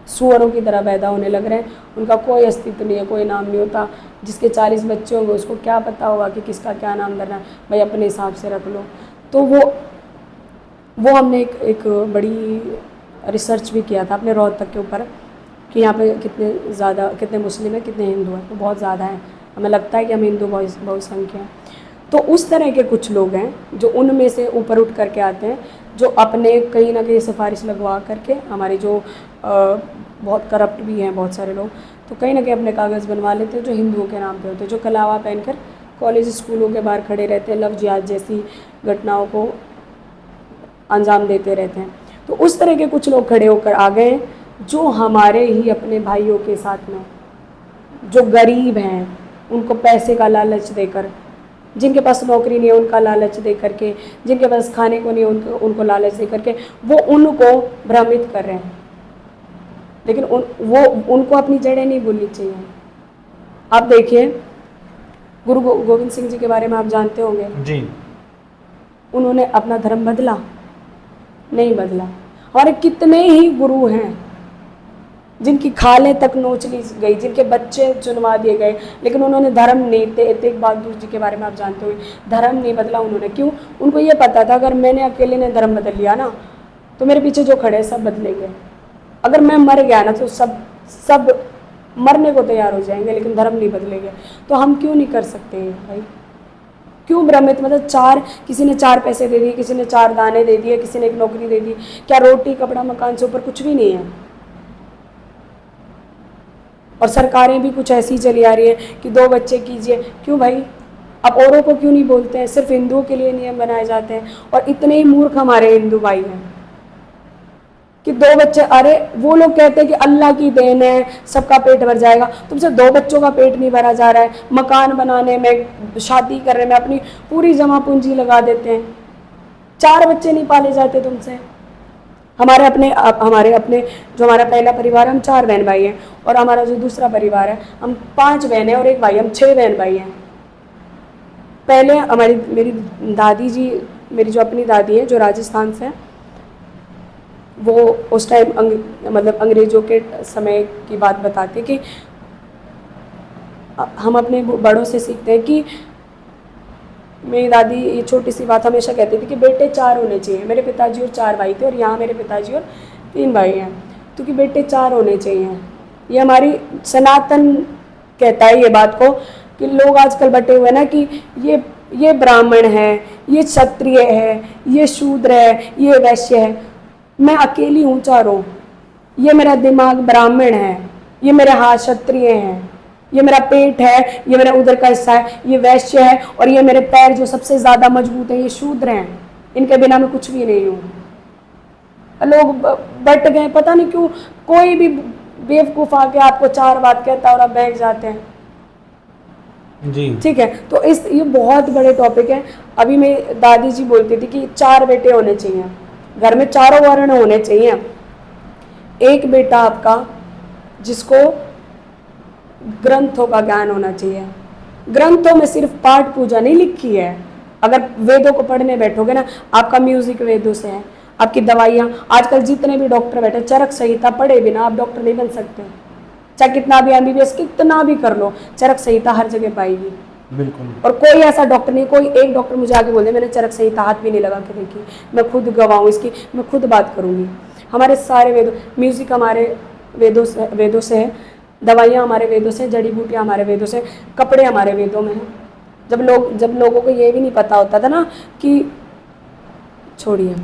सुअरों की तरह पैदा होने लग रहे हैं, उनका कोई अस्तित्व नहीं है, कोई नाम नहीं होता। जिसके 40 बच्चे होंगे उसको क्या पता होगा कि किसका क्या नाम धरना है, भाई अपने हिसाब से रख लो। तो वो हमने एक बड़ी रिसर्च भी किया था अपने रोहतक के ऊपर कि यहाँ पे कितने मुस्लिम हैं, कितने हिंदू हैं, तो बहुत ज़्यादा हैं। हमें लगता है कि हम हिंदू बहुसंख्य हैं। तो उस तरह के कुछ लोग हैं जो उनमें से ऊपर उठ करके आते हैं, जो अपने कहीं ना कहीं सिफारिश लगवा करके, हमारे जो बहुत करप्ट भी हैं बहुत सारे लोग, तो कहीं ना कहीं अपने कागज़ बनवा लेते हैं जो हिंदुओं के नाम पे होते हैं, जो कलावा पहनकर कॉलेज स्कूलों के बाहर खड़े रहते हैं, लव जिहाद जैसी घटनाओं को अंजाम देते रहते हैं। तो उस तरह के कुछ लोग खड़े होकर आ गए जो हमारे ही अपने भाइयों के साथ में, जो गरीब हैं, उनको पैसे का लालच देकर, जिनके पास नौकरी नहीं है उनका लालच दे करके, जिनके पास खाने को नहीं है उनको लालच दे करके वो उनको भ्रमित कर रहे हैं। लेकिन उनको अपनी जड़ें नहीं भूलनी चाहिए। आप देखिए, गुरु गोविंद सिंह जी के बारे में आप जानते होंगे जी। उन्होंने अपना धर्म बदला? नहीं बदला। और कितने ही गुरु हैं जिनकी खालें तक नोच ली गई, जिनके बच्चे चुनवा दिए गए, लेकिन उन्होंने धर्म नहीं, तेग बहादुर जी के बारे में आप जानते हो, धर्म नहीं बदला उन्होंने। क्यों? उनको ये पता था अगर मैंने अकेले ने धर्म बदल लिया ना, तो मेरे पीछे जो खड़े सब बदलेंगे। अगर मैं मर गया ना तो सब मरने को तैयार हो जाएंगे, लेकिन धर्म नहीं बदलेंगे। तो हम क्यों नहीं कर सकते भाई? क्यों भ्रमित? मतलब किसी ने 4 पैसे दे दिए, किसी ने 4 दाने दे दिए, किसी ने एक नौकरी दे दी, क्या रोटी कपड़ा मकान से ऊपर कुछ भी नहीं है? और सरकारें भी कुछ ऐसी चली आ रही है कि 2 बच्चे कीजिए। क्यों भाई? अब औरों को क्यों नहीं बोलते हैं? सिर्फ हिंदुओं के लिए नियम बनाए जाते हैं। और इतने ही मूर्ख हमारे हिंदू भाई हैं कि 2 बच्चे, अरे वो लोग कहते हैं कि अल्लाह की देन है, सबका पेट भर जाएगा। तुमसे 2 बच्चों का पेट नहीं भरा जा रहा है, मकान बनाने में, शादी करने में अपनी पूरी जमा पूंजी लगा देते हैं, 4 बच्चे नहीं पाले जाते तुमसे। हमारे अपने जो हमारा पहला परिवार है, हम 4 बहन भाई हैं, और हमारा जो दूसरा परिवार है, हम 5 बहनें और 1 भाई, हम 6 बहन भाई हैं। पहले मेरी दादी जी, मेरी जो अपनी दादी है जो राजस्थान से है, वो उस टाइम मतलब अंग्रेज़ों के समय की बात बताते कि हम अपने बड़ों से सीखते हैं कि मेरी दादी ये छोटी सी बात हमेशा कहती थी कि बेटे 4 होने चाहिए। मेरे पिताजी और 4 भाई थे और यहाँ मेरे पिताजी और 3 भाई हैं, तो कि बेटे 4 होने चाहिए। ये हमारी सनातन कहता है ये बात को, कि लोग आजकल बटे हुए हैं ना कि ये ब्राह्मण है, ये क्षत्रिय है, ये शूद्र है, ये वैश्य है। मैं अकेली हूँ चारों। ये मेरा दिमाग ब्राह्मण है, ये मेरे हाथ क्षत्रिय हैं, ये मेरा पेट है, ये मेरा उधर का हिस्सा है, ये वैश्य है, और ये मेरे पैर जो सबसे ज़्यादा मजबूत है ये शूद्र हैं। इनके बिना मैं कुछ भी नहीं हूँ। लोग बट गए, पता नहीं क्यों। कोई भी बेवकूफ़ आके आपको 4 बात कहता है और आप बैठ जाते हैं। जी ठीक है, तो ये बहुत बड़े टॉपिक है। अभी मेरी दादी जी बोलती थी कि 4 बेटे होने चाहिए घर में, चारों वर्ण होने चाहिए। एक बेटा आपका जिसको ग्रंथों का ज्ञान होना चाहिए। ग्रंथों में सिर्फ पाठ पूजा नहीं लिखी है। अगर वेदों को पढ़ने बैठोगे ना, आपका म्यूजिक वेदों से है, आपकी दवाइयाँ, आजकल जितने भी डॉक्टर बैठे चरक संहिता पढ़े बिना आप डॉक्टर नहीं बन सकते। चाहे कितना भी MBBS कितना भी कर लो, चरक संहिता हर जगह पाएगी। बिल्कुल। और कोई ऐसा डॉक्टर नहीं, कोई एक डॉक्टर मुझे आके बोल दे मैंने चरक संहिता हाथ भी नहीं लगा के देखी, मैं खुद गवाऊँ इसकी, मैं खुद बात करूँगी। हमारे सारे वेदों, म्यूजिक हमारे वेदों से है, दवाइयाँ हमारे वेदों से, जड़ी बूटियाँ हमारे वेदों से, कपड़े हमारे वेदों में हैं। जब लोगों को ये भी नहीं पता होता था ना कि छोड़िए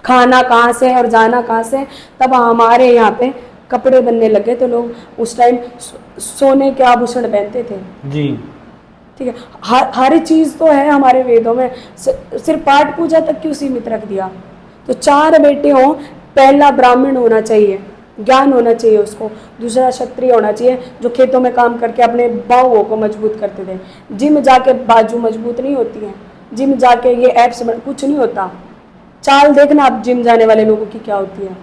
खाना कहाँ से और जाना कहाँ से, तब हमारे यहाँ पे कपड़े बनने लगे तो लोग उस टाइम सोने के आभूषण पहनते थे। जी ठीक है, हर चीज़ तो है हमारे वेदों में, सिर्फ पाठ पूजा तक क्यों सीमित रख दिया। तो 4 बेटे हों, पहला ब्राह्मण होना चाहिए, ज्ञान होना चाहिए उसको। दूसरा क्षत्रिय होना चाहिए जो खेतों में काम करके अपने बाहुओं को मजबूत करते थे। जिम जाके बाजू मजबूत नहीं होती हैं, जिम जाके ये एप्स कुछ नहीं होता। चाल देखना आप जिम जाने वाले लोगों की क्या होती है।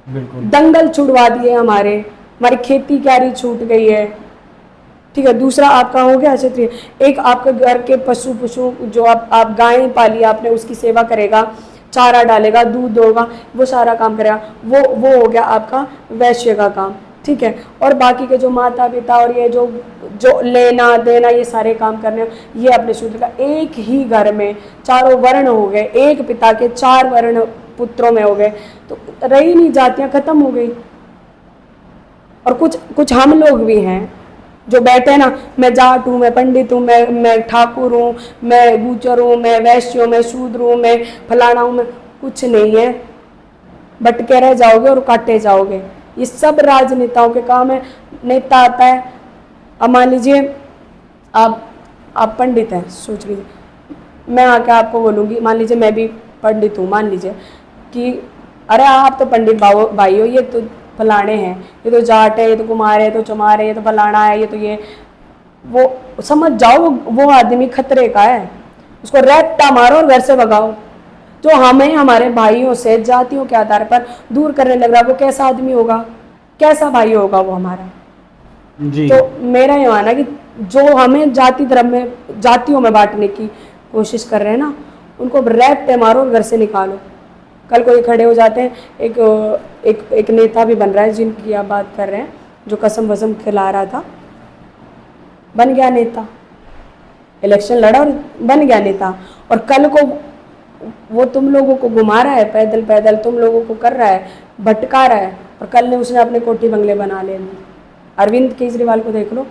बिल्कुल। दंगल छुड़वा दिए हमारी खेती क्यारी छूट गई है। ठीक है, दूसरा आपका हो गया क्षत्रिय। एक आपके घर के पशु जो आप गायें पाली आपने, उसकी सेवा करेगा, चारा डालेगा, दूध दोगा, वो सारा काम करेगा, वो हो गया आपका वैश्य का काम। ठीक है, और बाकी के जो माता पिता और ये जो लेना देना ये सारे काम करने, ये अपने शूद्र का। एक ही घर में चारों वर्ण हो गए, एक पिता के 4 वर्ण पुत्रों में हो गए, तो रही नहीं, जातियाँ खत्म हो गई। और कुछ हम लोग भी हैं जो बैठे ना, मैं जाट हूँ, मैं पंडित हूँ, मैं ठाकुर हूँ, मैं गुजर हूँ, मैं वैश्य हूँ, मैं शूद्र हूँ, मैं फलाना हूँ, मैं कुछ नहीं है। भटके रह जाओगे और काटे जाओगे। ये सब राजनेताओं के काम है। नेता आता है, अब मान लीजिए आप पंडित हैं, सोच लीजिए मैं आके आपको बोलूँगी, मान लीजिए मैं भी पंडित हूँ, मान लीजिए कि अरे आप तो पंडित भाई हो, ये तो फलाने हैं, ये तो जाट है, ये तो कुमार है, ये तो चमार है, ये तो फलाना है, ये तो ये वो समझ जाओ वो आदमी खतरे का है। उसको रैप्टा मारो और घर से भगाओ। जो हमें हमारे भाइयों से जातियों के आधार पर दूर करने लग रहा है, वो कैसा आदमी होगा, कैसा भाई होगा वो हमारा। जी तो मेरा ये मानना है कि जो हमें जाति धर्म में जातियों में बांटने की कोशिश कर रहे हैं ना, उनको रैप्टे मारो और घर से निकालो। कल को ये खड़े हो जाते हैं। एक नेता भी बन रहा है जिनकी आप बात कर रहे हैं, जो कसम वसम खिला रहा था, बन गया नेता, इलेक्शन लड़ा और बन गया नेता। और कल को वो तुम लोगों को घुमा रहा है, पैदल पैदल तुम लोगों को कर रहा है, भटका रहा है, और कल ने उसने अपने कोठी बंगले बना लेने। अरविंद केजरीवाल को देख लो,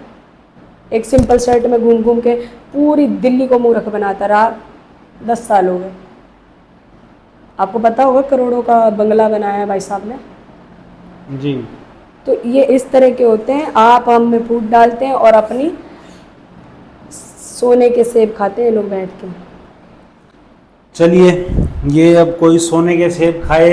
एक सिंपल शर्ट में घूम घूम के पूरी दिल्ली को मूर्ख बनाता रहा, 10 साल हो गए। आपको पता होगा करोड़ों का बंगला बनाया है भाई साहब ने। जी तो ये इस तरह के होते हैं, आप हम में फूट डालते हैं और अपनी सोने के सेब खाते हैं लोग बैठ के। चलिए, ये अब कोई सोने के सेब खाए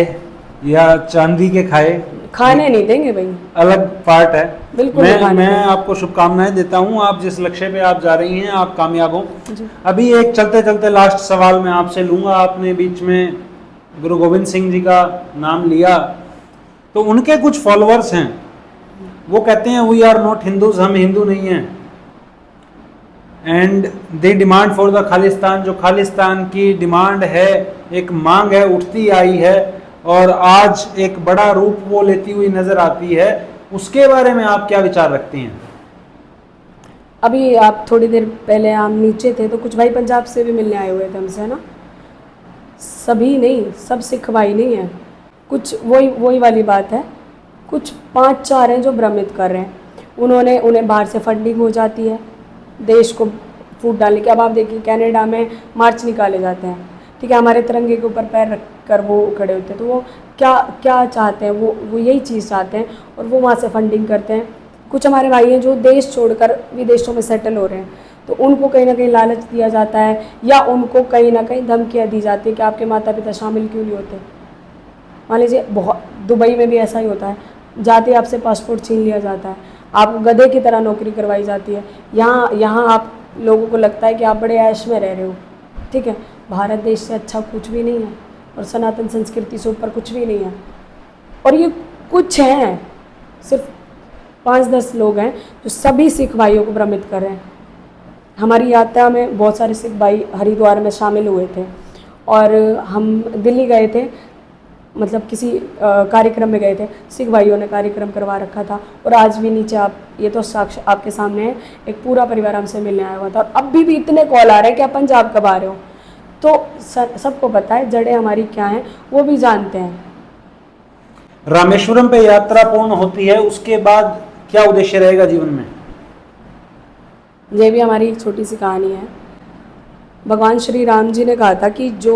या चांदी के खाए, खाने नहीं देंगे भाई, अलग पार्ट है। बिल्कुल नहीं खाने मैं देंगे। आपको शुभकामनाएं देता हूं, आप जिस लक्ष्य पे आप जा रही हैं आप कामयाब हों। जी। अभी एक चलते चलते लास्ट सवाल मैं आपसे लूंगा। आपने बीच में गुरु गोविंद सिंह जी का नाम लिया, तो उनके कुछ फॉलोअर्स हैं, वो कहते हैं वी आर नॉट हिंदूज, हम हिंदू नहीं हैं, and they demand for the Khalistan. जो खालिस्तान की डिमांड है, एक मांग है, उठती आई है, और आज एक बड़ा रूप वो लेती हुई नजर आती है, उसके बारे में आप क्या विचार रखती हैं? अभी आप थोड़ी देर पहले हम नीचे थे तो कुछ भाई पंजाब से भी मिलने आए हुए थे हमसे, है ना। सभी नहीं, सब सिख भाई नहीं है, कुछ वही वाली बात है, कुछ 5-4 हैं जो भ्रमित कर रहे हैं। उन्हें बाहर से फंडिंग हो जाती है देश को फूट डालने की। अब आप देखिए कनाडा में मार्च निकाले जाते हैं, ठीक है, हमारे तिरंगे के ऊपर पैर रख कर वो खड़े होते हैं, तो वो क्या चाहते हैं, वो यही चीज़ चाहते हैं और वो वहाँ से फंडिंग करते हैं। कुछ हमारे भाई हैं जो देश छोड़कर विदेशों में सेटल हो रहे हैं, तो उनको कहीं ना कहीं लालच दिया जाता है या उनको कहीं ना कहीं धमकियाँ दी जाती है कि आपके माता पिता शामिल क्यों नहीं होते। मान लीजिए बहुत दुबई में भी ऐसा ही होता है, जाते आपसे पासपोर्ट छीन लिया जाता है, आप गधे की तरह नौकरी करवाई जाती है। यहाँ आप लोगों को लगता है कि आप बड़े ऐश में रह रहे हो, ठीक है। भारत देश से अच्छा कुछ भी नहीं है और सनातन संस्कृति से ऊपर कुछ भी नहीं है। और ये कुछ हैं, सिर्फ 5-10 लोग हैं जो सभी सिख भाइयों को भ्रमित कर रहे हैं। हमारी यात्रा में बहुत सारे सिख भाई हरिद्वार में शामिल हुए थे और हम दिल्ली गए थे, मतलब किसी कार्यक्रम में गए थे, सिख भाइयों ने कार्यक्रम करवा रखा था। और आज भी नीचे आप ये तो साक्ष्य आपके सामने है, एक पूरा परिवार हमसे मिलने आया हुआ था और अभी भी इतने कॉल आ रहे हैं कि आप पंजाब कब आ रहे हो। तो सबको पता है जड़ें हमारी क्या हैं, वो भी जानते हैं। रामेश्वरम पे यात्रा पूर्ण होती है, उसके बाद क्या उद्देश्य रहेगा जीवन में? ये भी हमारी एक छोटी सी कहानी है। भगवान श्री राम जी ने कहा था कि जो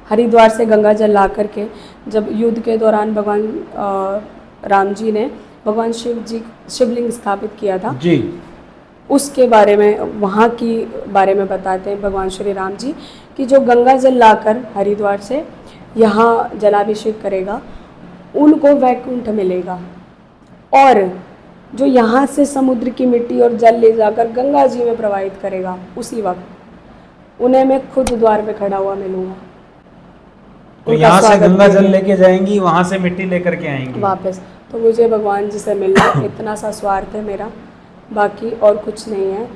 हरिद्वार से गंगा जल ला करके जब युद्ध के दौरान भगवान राम जी ने भगवान शिवलिंग स्थापित किया था जी, उसके बारे में, वहाँ की बारे में बताते हैं भगवान श्री राम जी कि जो गंगा जल लाकर हरिद्वार से यहाँ जलाभिषेक करेगा उनको वैकुंठ मिलेगा, और जो यहाँ से समुद्र की मिट्टी और जल ले जाकर गंगा जी में प्रवाहित करेगा उसी वक्त उन्हें मैं खुद द्वार पे खड़ा हुआ मिलूंगा। तो यहाँ से गंगा जल लेके जाएंगी, वहाँ से मिट्टी लेकर के आएंगी वापस। तो मुझे भगवान जी से मिलना इतना सा स्वार्थ है मेरा, बाकी और कुछ नहीं है।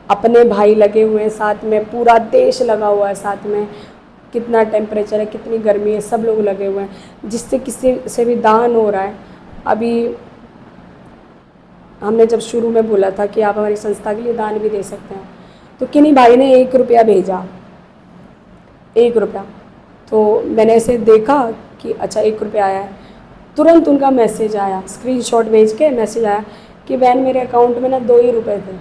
अपने भाई लगे हुए हैं साथ में, पूरा देश लगा हुआ है साथ में, कितना टेम्परेचर है, कितनी गर्मी है, सब लोग लगे हुए हैं, जिससे किसी से भी दान हो रहा है। अभी हमने जब शुरू में बोला था कि आप हमारी संस्था के लिए दान भी दे सकते हैं, तो किन्हीं भाई ने 1 रुपया भेजा, 1 रुपया। तो मैंने ऐसे देखा कि अच्छा 1 रुपया आया है, तुरंत उनका मैसेज आया, स्क्रीनशॉट भेज के मैसेज आया कि बहन मेरे अकाउंट में ना 2 ही रुपये थे,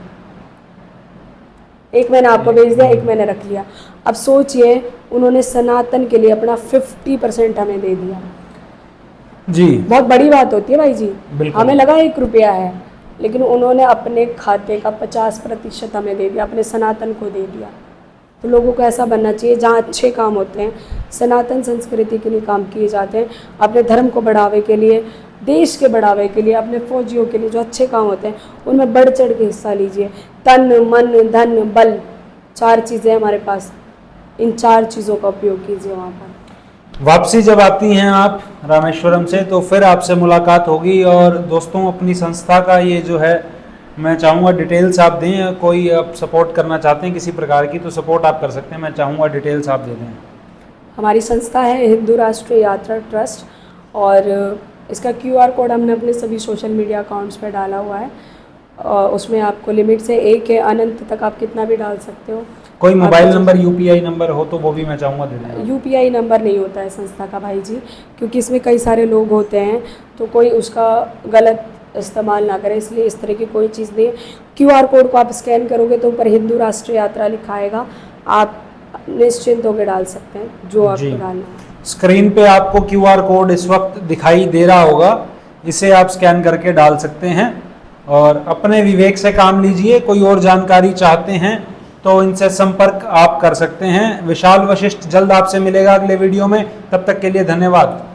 एक मैंने आपको भेज दिया, एक मैंने रख लिया। अब सोचिए उन्होंने सनातन के लिए अपना 50% हमें दे दिया जी। बहुत बड़ी बात होती है भाई जी। हमें लगा 1 रुपया है, लेकिन उन्होंने अपने खाते का 50% हमें दे दिया, अपने सनातन को दे दिया। तो लोगों को ऐसा बनना चाहिए, जहाँ अच्छे काम होते हैं, सनातन संस्कृति के लिए काम किए जाते हैं, अपने धर्म को बढ़ावे के लिए, देश के बढ़ावे के लिए, अपने फौजियों के लिए जो अच्छे काम होते हैं उनमें बढ़ चढ़ के हिस्सा लीजिए। तन मन धन बल 4 चीज़ें हमारे पास, इन 4 चीज़ों का उपयोग कीजिए। वहाँ पर वापसी जब आती हैं आप रामेश्वरम से तो फिर आपसे मुलाकात होगी। और दोस्तों अपनी संस्था का ये जो है मैं चाहूँगा डिटेल्स आप दें, कोई आप सपोर्ट करना चाहते हैं किसी प्रकार की तो सपोर्ट आप कर सकते हैं, मैं चाहूँगा डिटेल्स आप दे दें। हमारी संस्था है हिंदू राष्ट्रीय यात्रा ट्रस्ट और इसका QR कोड हमने अपने सभी सोशल मीडिया अकाउंट्स पर डाला हुआ है। उसमें आपको लिमिट से 1 है, अनंत तक आप कितना भी डाल सकते हो। कोई मोबाइल नंबर UPI नंबर हो तो वो भी मैं चाहूँगा दे दें। UPI नंबर नहीं होता है संस्था का भाई जी, क्योंकि इसमें कई सारे लोग होते हैं तो कोई उसका गलत इस्तेमाल ना करे, इसलिए इस तरह की कोई चीज़ नहीं है। QR कोड को आप स्कैन करोगे तो ऊपर हिंदू राष्ट्रीय यात्रा लिखा आएगा, आप निश्चिंत होकर डाल सकते हैं जो आपको डालना है। स्क्रीन पे आपको QR कोड इस वक्त दिखाई दे रहा होगा, इसे आप स्कैन करके डाल सकते हैं और अपने विवेक से काम लीजिए। कोई और जानकारी चाहते हैं तो इनसे संपर्क आप कर सकते हैं। विशाल वशिष्ठ जल्द आपसे मिलेगा अगले वीडियो में, तब तक के लिए धन्यवाद।